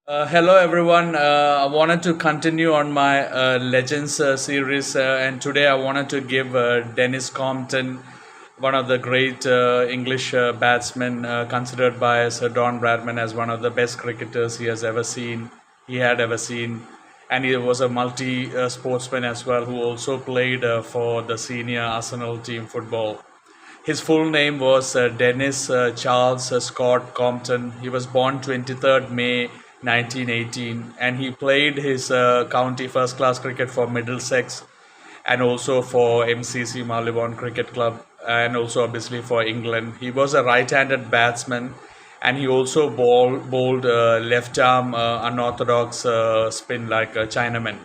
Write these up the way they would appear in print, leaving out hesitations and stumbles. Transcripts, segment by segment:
Hello everyone. I wanted to continue on my Legends series, and today I wanted to give Denis Compton, one of the great English batsmen, considered by Sir Don Bradman as one of the best cricketers he had ever seen, and he was a multi sportsman as well, who also played for the senior Arsenal team football. His full name was Dennis Charles Scott Compton. He was born 23rd May 1918, and he played his county first class cricket for Middlesex and also for MCC Marylebone Cricket Club, and also obviously for England. He was a right-handed batsman, and he also bowled left arm unorthodox spin like a Chinaman,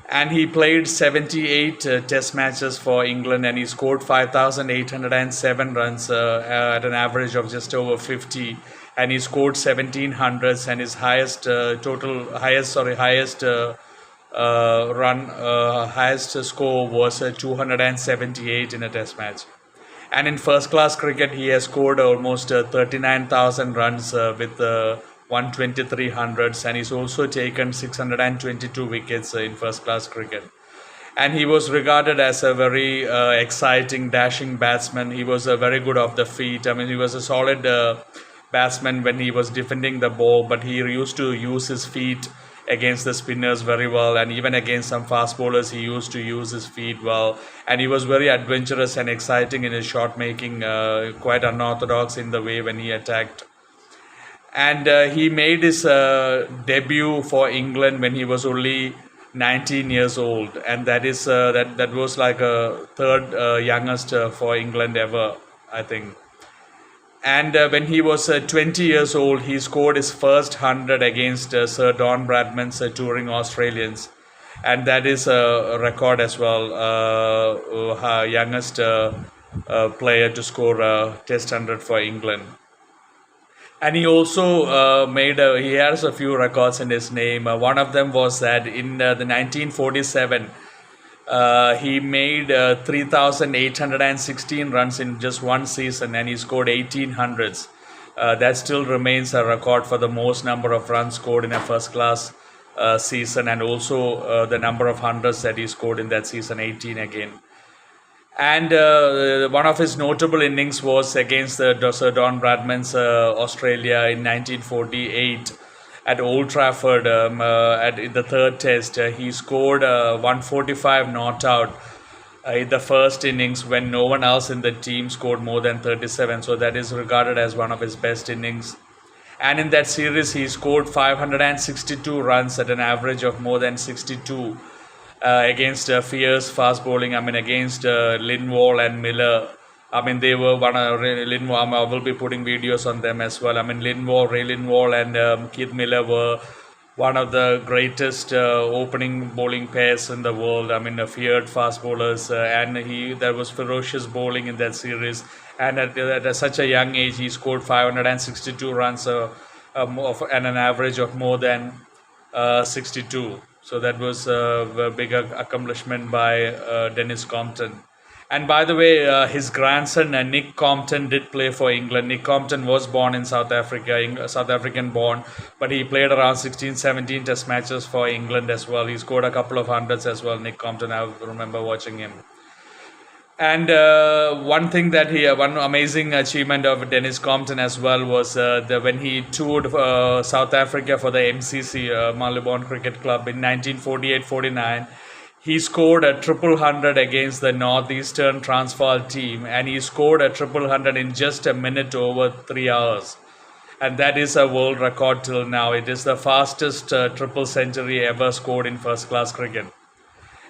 and he played 78 test matches for England, and he scored 5,807 runs at an average of just over 50, and he scored 1700s, and his highest score was 278 in a test match. And in first class cricket, he has scored almost 39,000 runs with 123 hundreds, and he's also taken 622 wickets in first class cricket. And he was regarded as a very exciting, dashing batsman. He was very good off the feet. I mean, he was a solid batsman when he was defending the ball, but he used to use his feet against the spinners very well, and even against some fast bowlers he used to use his feet well, and he was very adventurous and exciting in his shot making, quite unorthodox in the way when he attacked. And he made his debut for England when he was only 19 years old, and that was like a third youngest for England ever, I think. And when he was 20 years old, he scored his first 100 against Sir Don Bradman's touring Australians. And that is a record as well, youngest player to score a Test 100 for England. And he also he has a few records in his name. One of them was that in the 1947, he made 3,816 runs in just one season, and he scored 1800s. That still remains a record for the most number of runs scored in a first class season, and also the number of hundreds that he scored in that season, 18 again. And one of his notable innings was against the Sir Don Bradman's Australia in 1948 at Old Trafford, in the third test. He scored 145 not out in the first innings when no one else in the team scored more than 37. So that is regarded as one of his best innings. And in that series, he scored 562 runs at an average of more than 62 against fierce fast bowling. I mean, against Lindwall and Miller. I mean, they were one of Lindwall. I will be putting videos on them as well. I mean, Ray Lindwall and Keith Miller were one of the greatest opening bowling pairs in the world. I mean, feared fast bowlers, and there was ferocious bowling in that series. And at such a young age, he scored 562 runs and an average of more than 62. So that was a big accomplishment by Denis Compton. And by the way, his grandson Nick Compton did play for England. Nick Compton was born in South Africa, South African born, but he played around 16, 17 test matches for England as well. He scored a couple of hundreds as well, Nick Compton. I remember watching him. And one amazing achievement of Denis Compton as well was when he toured South Africa for the MCC, Marylebone Cricket Club, in 1948-49. He scored a triple hundred against the Northeastern Transvaal team, and he scored a triple hundred in just a minute over 3 hours. And that is a world record till now. It is the fastest triple century ever scored in first class cricket.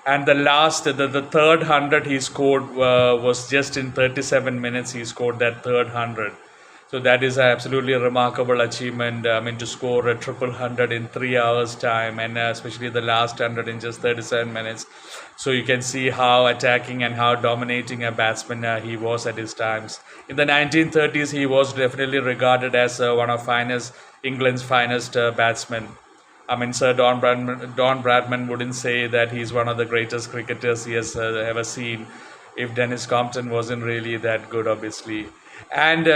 And the third hundred he scored was just in 37 minutes. He scored that third hundred. So that is an absolutely remarkable achievement. I mean, to score a triple hundred in 3 hours time, and especially the last hundred in just 37 minutes. So you can see how attacking and how dominating a batsman he was at his times. In the 1930s, he was definitely regarded as one of England's finest batsmen. I mean, Sir Don Bradman wouldn't say that he's one of the greatest cricketers he has ever seen if Denis Compton wasn't really that good, obviously. And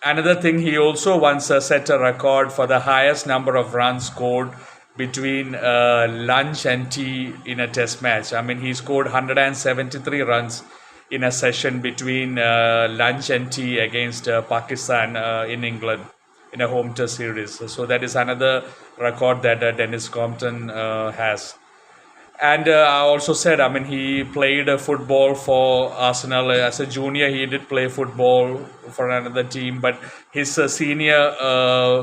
Another thing, he also once set a record for the highest number of runs scored between lunch and tea in a test match. I mean, he scored 173 runs in a session between lunch and tea against Pakistan in England in a home test series. So that is another record that Denis Compton has. And I also said, I mean, he played football for Arsenal as a junior. He did play football for another team, but his senior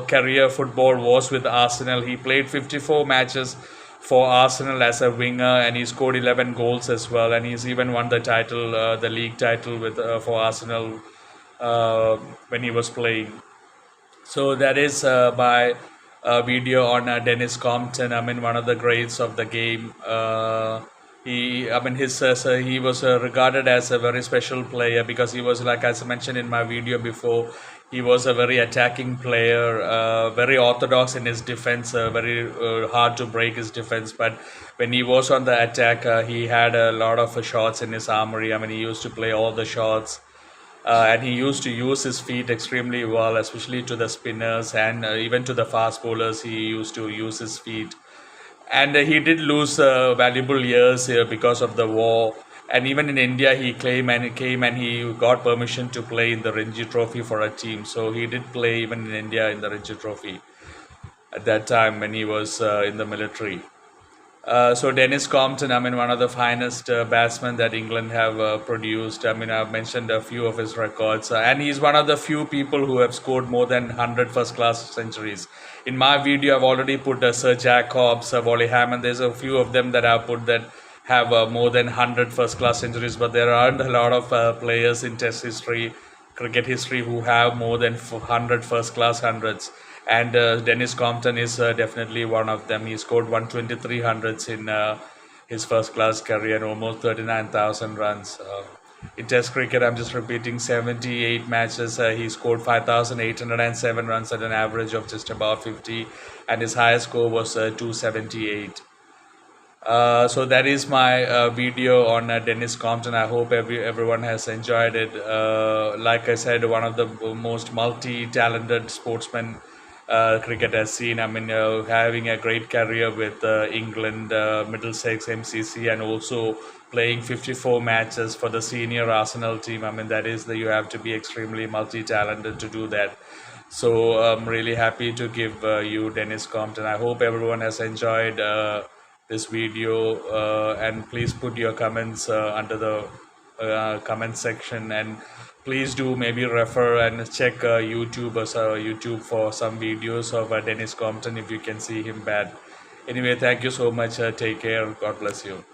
career football was with Arsenal. He played 54 matches for Arsenal as a winger, and he scored 11 goals as well. And he's even won the title, the league title with for Arsenal when he was playing. So that is by a video on Denis Compton. I mean, one of the greats of the game. I mean, he was regarded as a very special player because he was, like as I mentioned in my video before, he was a very attacking player, very orthodox in his defense, very hard to break his defense. But when he was on the attack, he had a lot of shots in his armory. I mean, he used to play all the shots. And he used to use his feet extremely well, especially to the spinners and even to the fast bowlers. He used to use his feet, and he did lose valuable years because of the war. And even in India, he came and he got permission to play in the Ranji Trophy for a team. So he did play even in India in the Ranji Trophy at that time when he was in the military. So Denis Compton, I mean, one of the finest batsmen that England have produced. I mean, I've mentioned a few of his records, and he's one of the few people who have scored more than 100 first-class centuries. In my video, I've already put Sir Jack Hobbs, Wally Hammond. There's a few of them that I've put that have more than 100 first-class centuries, but there aren't a lot of players in Test history, cricket history, who have more than 100 first-class hundreds. And Denis Compton is definitely one of them. He scored 123 hundreds in his first class career and almost 39,000 runs. In Test cricket, I'm just repeating, 78 matches. He scored 5,807 runs at an average of just about 50, and his highest score was 278. So that is my video on Denis Compton. I hope everyone has enjoyed it. Like I said, one of the most multi-talented sportsmen cricket has seen. I mean, having a great career with England, Middlesex, MCC, and also playing 54 matches for the senior Arsenal team. I mean, you have to be extremely multi-talented to do that. So I'm really happy to give you Denis Compton. I hope everyone has enjoyed this video, and please put your comments under the comment section, and please do maybe refer and check YouTube for some videos of Denis Compton if you can see him bad. Anyway, thank you so much. Take care. God bless you.